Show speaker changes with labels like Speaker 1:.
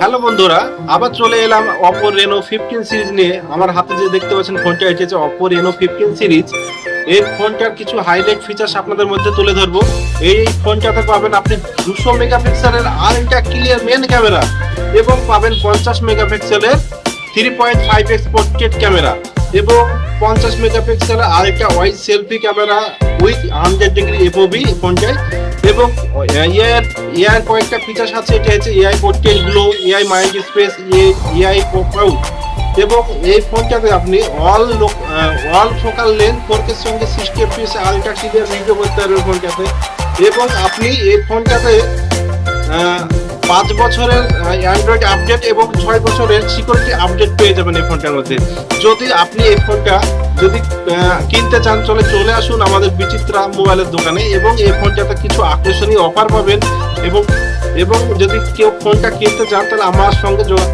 Speaker 1: Hello বন্ধুরা, আবার চলে এলাম Oppo Reno 15 সিরিজ নিয়ে। আমার হাতে যে দেখতে পাচ্ছেন ফোনটা এসেছে Oppo Reno 15 সিরিজ। এই ফোনটার কিছু হাইলাইট ফিচার্স আপনাদের মধ্যে তুলে ধরবো। এই ফোনটাতে পাবেন আপনি 200 মেগাপিক্সেলের আলট্রা ক্লিয়ার মেন ক্যামেরা এবং পাবেন 50 মেগাপিক্সেলের 3.5x পোর্ট্রেট ক্যামেরা এবং 50 মেগাপিক্সেলের ultra wide selfie camera with 100 degree FOV ফোনটায় এবং এআই কয়েকটা ফিচার্স আছে। এটা হচ্ছে AI portrait glow, AI mind space, AI profile এবং এই ফোনটাতে আপনি অল ফোকাল লেন্থ 4K এর সঙ্গে 60 fps আলট্রা ক্লিয়ার ভিডিও করতে পারবেন ফোনটাতে এবং আপনি এই ফোনটাতে 5 বছরের অ্যান্ড্রয়েড আপডেট এবং 6 বছরের সিকিউরিটি আপডেট পেয়ে যাবেন এই ফোনটার মধ্যে। যদি আপনি এই ফোনটা যদি কিনতে চান চলে আসুন আমাদের বিচিত্রা মোবাইলের দোকানে এবং এই ফোনটাতে কিছু আকর্ষণীয় অফার পাবেন এবং যদি কেউ ফোনটা কিনতে চান তাহলে আমার সঙ্গে